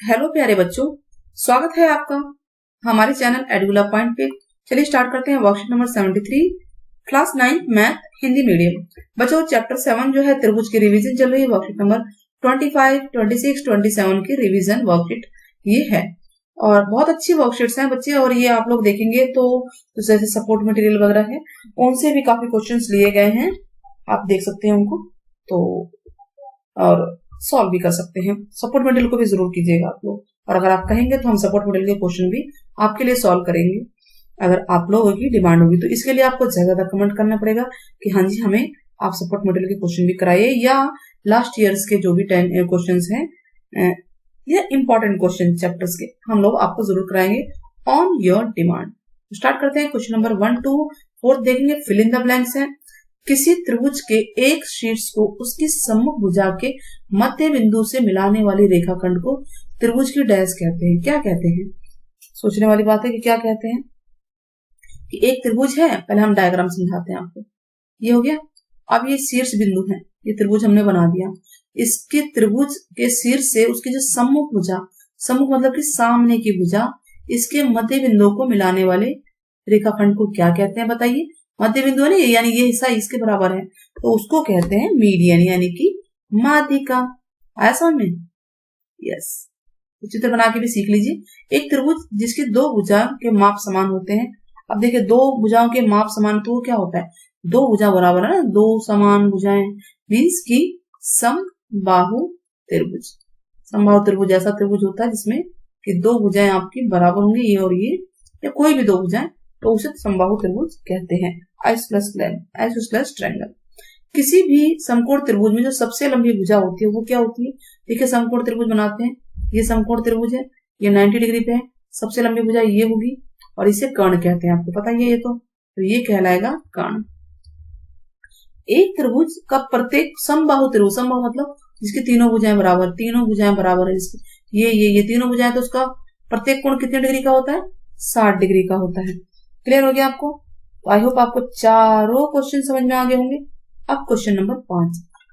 Hello प्यारे बच्चों, स्वागत है आपका हमारे चैनल एडुला पॉइंट पे। चलिए स्टार्ट करते हैं worksheet number 73 class 9 math Hindi medium. बच्चों चैप्टर 7 जो है त्रिभुज की रिवीजन चल रही है। वर्कशीट नंबर 25, 26, 27 की रिवीजन वर्कशीट ये है और बहुत अच्छी वर्कशीट्स हैं बच्चे। और ये आप लोग देखेंगे तो जैसे सपोर्ट मटेरियल वगैरह है उनसे भी काफी क्वेश्चंस लिए गए हैं, आप देख सकते हैं उनको तो, और सॉल्व भी कर सकते हैं। सपोर्ट मटेरियल को भी जरूर कीजिएगा आप लोग, और अगर आप कहेंगे तो हम सपोर्ट मटेरियल के क्वेश्चन भी आपके लिए सॉल्व करेंगे अगर आप लोगों की डिमांड होगी। तो इसके लिए आपको ज्यादा कमेंट करना पड़ेगा कि हाँ जी हमें आप सपोर्ट मटेरियल के क्वेश्चन भी कराइए, या लास्ट ईयर्स के जो भी 10 क्वेश्चन हैं या इंपॉर्टेंट क्वेश्चन चैप्टर्स के हम लोग आपको जरूर कराएंगे ऑन योर डिमांड। स्टार्ट करते हैं। क्वेश्चन नंबर 1 to 4 देखेंगे। फिल इन द ब्लैंक्स है। किसी त्रिभुज के एक शीर्ष को उसकी सम्मुख भुजा के मध्य बिंदु से मिलाने वाली रेखाखंड को त्रिभुज की डैश कहते हैं। क्या कहते हैं? सोचने वाली बात है कि क्या कहते हैं। कि एक त्रिभुज है, पहले हम डायग्राम समझाते हैं आपको। ये हो गया। अब ये शीर्ष बिंदु है, ये त्रिभुज हमने बना दिया। इसके त्रिभुज के शीर्ष से उसकी जो सम्मुख भुजा, सम्मुख मतलब कि सामने की भुजा, इसके मध्य बिंदु को मिलाने वाले रेखाखंड को क्या कहते हैं बताइए। मध्य बिंदु है ना, यानी ये हिस्सा इसके बराबर है तो उसको कहते हैं मीडियन, यानी कि माध्यिका। आया समझ में? यस। चित्र बना के भी सीख लीजिए। एक त्रिभुज जिसके दो भुजा के माप समान होते हैं। अब देखिए दो भुजाओं के माप समान तो क्या होता है, दो भुजा बराबर है ना, दो समान भुजाएं मीन्स की समबाहु त्रिभुज। समबाहु त्रिभुज ऐसा त्रिभुज होता है जिसमें कि दो भुजाएं आपकी बराबर होंगी, ये और ये, या कोई भी दो भुजाएं, तो उसे समबाहु त्रिभुज कहते हैं। Isosceles triangle. किसी भी समकोण त्रिभुज में जो सबसे लंबी भुजा होती है वो क्या होती है। देखिए समकोण त्रिभुज बनाते हैं, ये समकोण त्रिभुज है, ये 90 डिग्री पे है, सबसे लंबी भुजा ये होगी और इसे कर्ण कहते हैं। आपको पता ही है ये तो ये कहलाएगा कर्ण। एक त्रिभुज का प्रत्येक समबाहु त्रिभुज, समबाहु मतलब जिसकी तीनों भुजाएं बराबर, तीनों भुजाएं बराबर है जिसकी ये तीनों भुजाएं, तो उसका प्रत्येक कोण कितने डिग्री का होता है, 60 डिग्री का होता है। क्लियर हो गया आपको? आई होप आपको चारों क्वेश्चन समझ में आ गए होंगे। अब क्वेश्चन नंबर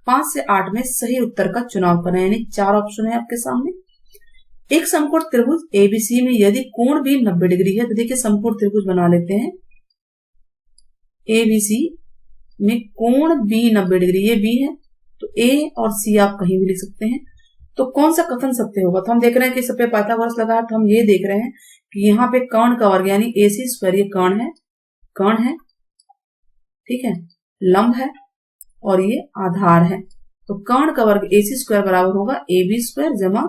5 से 8 में सही उत्तर का चुनाव करें, यानी 4 ऑप्शन है आपके सामने। एक समकोण त्रिभुज एबीसी में यदि कोण भी 90 डिग्री है, तो देखिए समकोण त्रिभुज बना लेते हैं। एबीसी में कोण बी 90 डिग्री, ये बी है तो ए और सी आप कहीं भी लिख सकते हैं। तो कौन सा कथन सत्य होगा? तो हम देख रहे हैं कि सब पे पाइथागोरस लगा है, तो हम ये देख रहे हैं कि यहाँ पे कर्ण का वर्ग यानी AC स्क्वायर, ये कर्ण है, ठीक है, लंब है और ये आधार है। तो कर्ण का वर्ग AC स्क्वायर बराबर होगा AB स्क्वायर जमा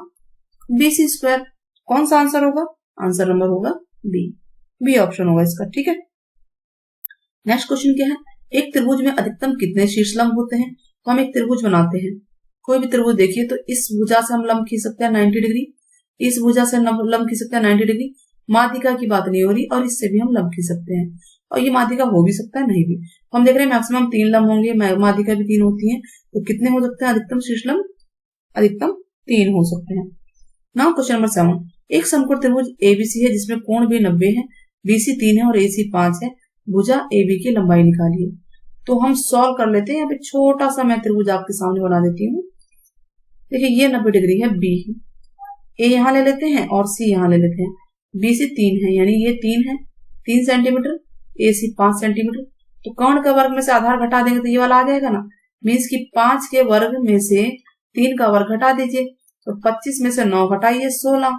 BC स्क्वायर। कौन सा आंसर होगा? आंसर नंबर होगा बी ऑप्शन होगा इसका, ठीक है। नेक्स्ट क्वेश्चन क्या है। एक त्रिभुज में अधिकतम कितने शीर्ष लंब होते हैं? तो हम एक त्रिभुज बनाते हैं, कोई भी त्रिभुज देखिए, तो इस भुजा से हम लंब खींच सकते हैं 90 डिग्री, इस भुजा से लंब खींच सकते हैं 90 डिग्री। माध्यिका की बात नहीं हो रही, और इससे भी हम लंब खींच सकते हैं, और ये माध्यिका हो भी सकता है, नहीं भी। हम देख रहे हैं मैक्सिमम 3 लंब होंगे, माध्यिका भी 3 होती है, तो कितने हो सकते हैं अधिकतम शीर्ष लंब? अधिकतम 3 हो सकते हैं। Now question number 7। एक समकोण त्रिभुज एबीसी है जिसमें कोण भी 90 है, BC 3 है और AC 5 है। भुजा AB की लंबाई निकालिए। तो हम सॉल्व कर लेते हैं। यहाँ पे छोटा सा मैं त्रिभुज आपके सामने बना देती हूँ। देखिए ये 90 डिग्री है, B, A यहाँ ले लेते हैं और C यहाँ ले लेते हैं। BC 3 है यानी ये 3 है, 3 सेंटीमीटर, AC 5 सेंटीमीटर। तो कर्ण का वर्ग में से आधार घटा देंगे तो ये वाला आ जाएगा ना, मीन्स कि 5 के वर्ग में से 3 का वर्ग घटा दीजिए, तो 25 में से 9 घटाइए 16,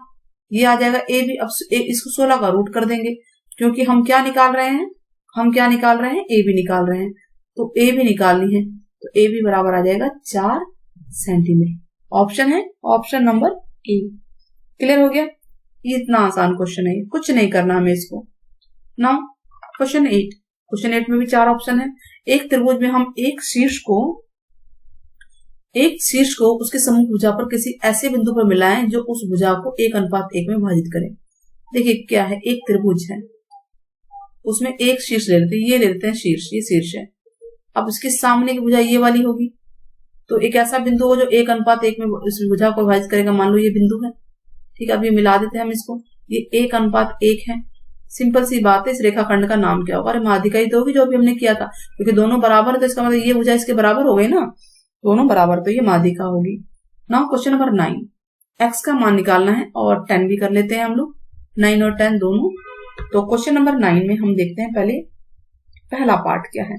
ये आ जाएगा AB। अब इसको 16 का रूट कर देंगे, क्योंकि हम क्या निकाल रहे हैं, AB निकाल रहे हैं, तो AB निकालनी है, तो AB बराबर आ जाएगा 4 सेंटीमीटर। ऑप्शन है ऑप्शन नंबर ए। क्लियर हो गया? ये इतना आसान क्वेश्चन है, कुछ नहीं करना हमें इसको। नाउ क्वेश्चन 8 में भी 4 ऑप्शन है। एक त्रिभुज में हम एक शीर्ष को उसके सम्मुख भुजा पर किसी ऐसे बिंदु पर मिलाएं जो उस भुजा को 1:1 में विभाजित करे। देखिए क्या है, एक त्रिभुज है, उसमें एक शीर्ष ले लेते हैं, ये ले लेते हैं शीर्ष, ये शीर्ष है। अब उसके सामने की भुजा ये वाली होगी, तो एक ऐसा बिंदु हो जो 1:1 में इस भुजा को विभाजित करेगा। मान लो ये बिंदु है, ठीक है। अब ये मिला देते हैं हम इसको, ये 1:1 है। सिंपल सी बात है, इस रेखाखंड का नाम क्या होगा? अरे माध्यिका ही तो होगी, जो अभी हमने किया था, क्योंकि दोनों बराबर है तो इसका मतलब ये भुजा इसके बराबर हो गई ना, दोनों बराबर, तो ये माध्यिका होगी। Now question number 9। x का मान निकालना है और 10 भी कर लेते हैं हम लोग, 9 और 10 दोनों। तो क्वेश्चन नंबर 9 में हम देखते हैं पहले पहला पार्ट क्या है।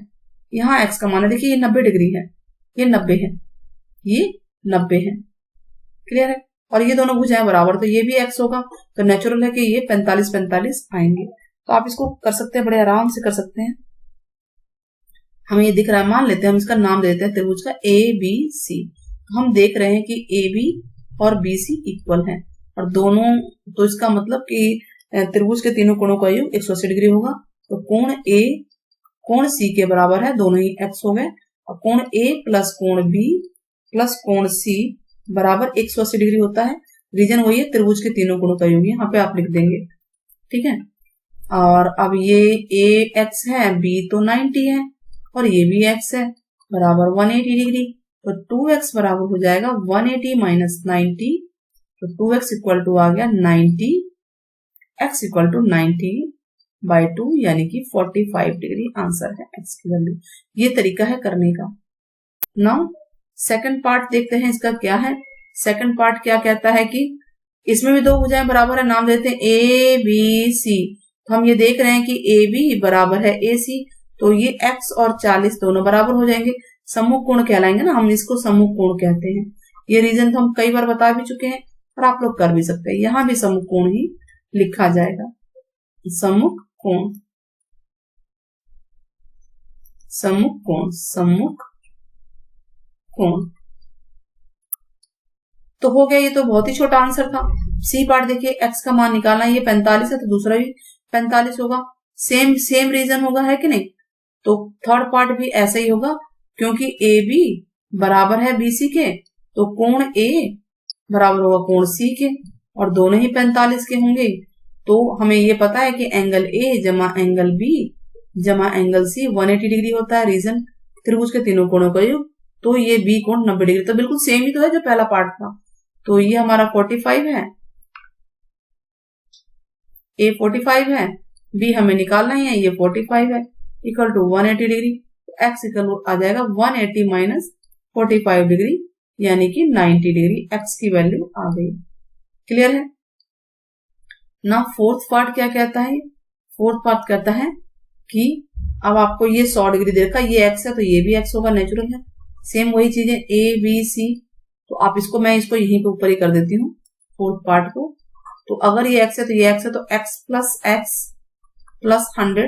यहाँ x का मान है, देखिए ये 90 डिग्री है, ये 90 है, ये 90 है, क्लियर है। और ये दोनों भुजाएं बराबर, तो ये भी x होगा, तो नेचुरल है कि ये 45 45 आएंगे। तो आप इसको कर सकते हैं, बड़े आराम से कर सकते हैं। हमें ये दिख रहा है, मान लेते हैं हम इसका नाम दे देते हैं त्रिभुज का ABC। हम देख रहे हैं कि AB और BC इक्वल है, और दोनों, तो इसका मतलब कि त्रिभुज के तीनों कोणों का योग 180 डिग्री होगा। तो कोण A कोण C के बराबर है, दोनों ही x हो गए, और कोण A प्लस कोण B प्लस कोण C बराबर 180 डिग्री होता है। रीजन वही है, त्रिभुज के तीनों कोणों का योग, यहाँ पे आप लिख देंगे, ठीक है। और अब ये A x है, B तो 90 है, और ये भी x है, बराबर 180 डिग्री। तो 2x बराबर हो जाएगा 180 माइनस 90, तो 2x इक्वल टू आ गया 90, x इक्वल टू 90 बाई 2 यानी कि 45 डिग्री आंसर है x की वैल्यू। ये तरीका है करने का। नाउ सेकंड पार्ट देखते हैं, इसका क्या है। सेकंड पार्ट क्या कहता है कि इसमें भी दो भुजाएं बराबर है, नाम देते हैं A B C। तो हम ये देख रहे हैं कि AB बराबर है AC, तो ये x और 40 दोनों बराबर हो जाएंगे, सम्मुख कोण कहलाएंगे ना, हम इसको सम्मुख कोण कहते हैं। ये रीजन तो हम कई बार बता भी चुके हैं, और आप लोग कर भी सकते हैं। यहां भी सम्मुख कोण ही लिखा जाएगा, सम्मुख कोण, सम्मुख कोण, सम्मुख कोण। तो हो गया, ये तो बहुत ही छोटा आंसर था। सी पार्ट देखिए, x का मान निकालना है, ये 45 है तो दूसरा भी 45 होगा, सेम रीजन होगा, है कि नहीं। तो थर्ड पार्ट भी ऐसा ही होगा, क्योंकि AB बराबर है BC के, तो कोण A बराबर होगा कोण C के, और दोनों ही 45 के होंगे। तो हमें ये पता है कि एंगल A जमा एंगल B जमा एंगल C 180 डिग्री होता है, रीजन त्रिभुज के तीनों कोणों का योग। तो ये B कोण 90 डिग्री, तो बिल्कुल सेम ही तो है जो पहला पार्ट था। तो ये हमारा 45 है, A 45 है, B हमें निकालना ही है, ये 45 है, equal to 180 degree. x equal आ जाएगा 180 माइनस 45 डिग्री यानी कि 90 डिग्री, x की वैल्यू आ गई। क्लियर है ना। फोर्थ पार्ट क्या कहता है, फोर्थ पार्ट कहता है कि अब आपको ये 100 डिग्री देखा, ये x है तो ये भी x होगा, नेचुरल है। सेम वही चीजें A B C, तो आप इसको, मैं इसको यहीं पे ऊपर ही कर देती हूँ फोर्थ पार्ट को। तो अगर ये x है तो ये x है, तो x प्लस 100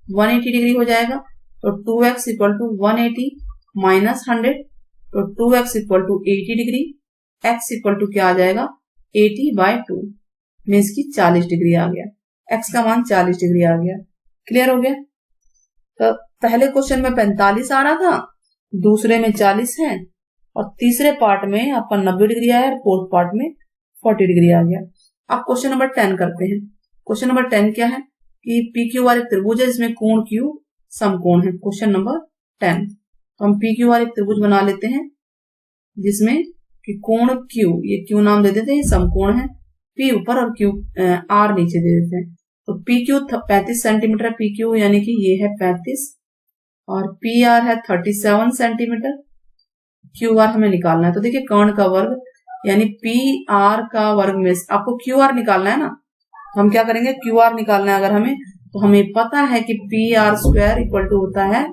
180 डिग्री हो जाएगा। तो 2x इक्वल टू 180 माइनस 100, तो 2x equal to 80 degree, x equal to क्या आ जाएगा 80 बाई 2 मीन्स की 40 डिग्री आ गया, x का मान 40 डिग्री आ गया। क्लियर हो गया। तो पहले क्वेश्चन में 45 आ रहा था, दूसरे में 40 है, और तीसरे पार्ट में आपका 90 डिग्री आया, और फोर्थ पार्ट में 40 डिग्री आ गया। अब क्वेश्चन नंबर 10 करते हैं। क्वेश्चन नंबर 10 क्या है कि PQR एक त्रिभुज है जिसमें कोण Q समकोण है। क्वेश्चन नंबर 10, तो हम PQR एक त्रिभुज बना लेते हैं जिसमें कि कोण Q, ये Q नाम दे देते हैं, समकोण है, P ऊपर और Q R नीचे दे देते हैं। तो PQ 35 सेंटीमीटर है, PQ यानी कि ये है 35, और PR है 37 सेंटीमीटर, QR हमें निकालना है। तो देखिए कर्ण का वर्ग यानी PR का वर्ग में आपको QR निकालना है ना, हम क्या करेंगे, QR निकालना है अगर हमें, तो हमें पता है कि PR स्क्वायर इक्वल टू होता है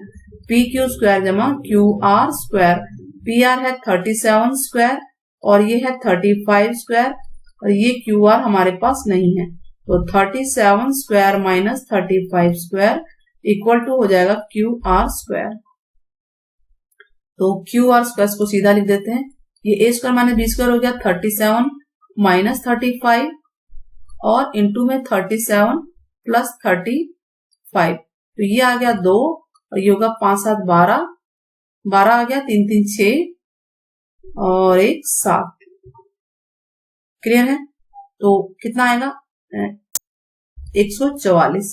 PQ स्क्वायर जमा QR स्क्वायर। PR है 37 स्क्वायर और ये है 35 स्क्वायर, और ये QR हमारे पास नहीं है, तो 37 square minus 35 square equal to हो जाएगा QR स्क्वायर। तो QR स्क्वायर को सीधा लिख देते हैं, ये A square minus B square हो गया 37 माइनस 35, और इंटू में 37 प्लस 35, तो ये आ गया 2, और ये होगा 5 7 12, 12 आ गया, 3 3 6 और 1 7। क्लियर है। तो कितना आएगा 144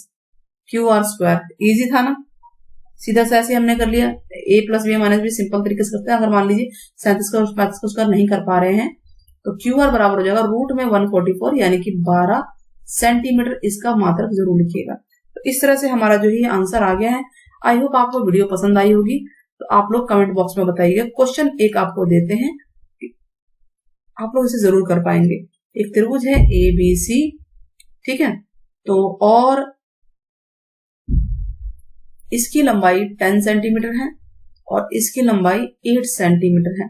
QR स्क्वायर। इजी था ना, सीधा सा ऐसे हमने कर लिया। A plus B minus B simple तरीके से करते हैं। अगर मान लीजिए 37 का 35 का स्क्वायर नहीं कर पा रहे हैं, तो QR बराबर हो जाएगा रूट में 144 यानी कि 12 सेंटीमीटर। इसका मात्रक जरूर लिखिएगा। तो इस तरह से हमारा जो है आंसर आ गया है। आई होप आपको वीडियो पसंद आई होगी, तो आप लोग कमेंट बॉक्स में बताइएगा। क्वेश्चन एक आपको देते हैं, आप लोग इसे जरूर कर पाएंगे। एक त्रिभुज है ABC, ठीक है, तो और इसकी लंबाई 10 सेंटीमीटर है और इसकी लंबाई 8 सेंटीमीटर है।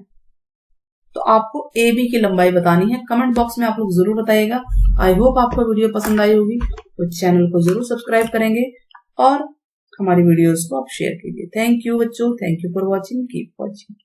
तो आपको AB की लंबाई बतानी है। कमेंट बॉक्स में आप लोग जरूर बताइएगा। आई होप आपको वीडियो पसंद आई होगी, तो चैनल को जरूर सब्सक्राइब करेंगे और हमारी वीडियोस को आप शेयर कीजिए। थैंक यू बच्चों, thank you for watching, keep watching.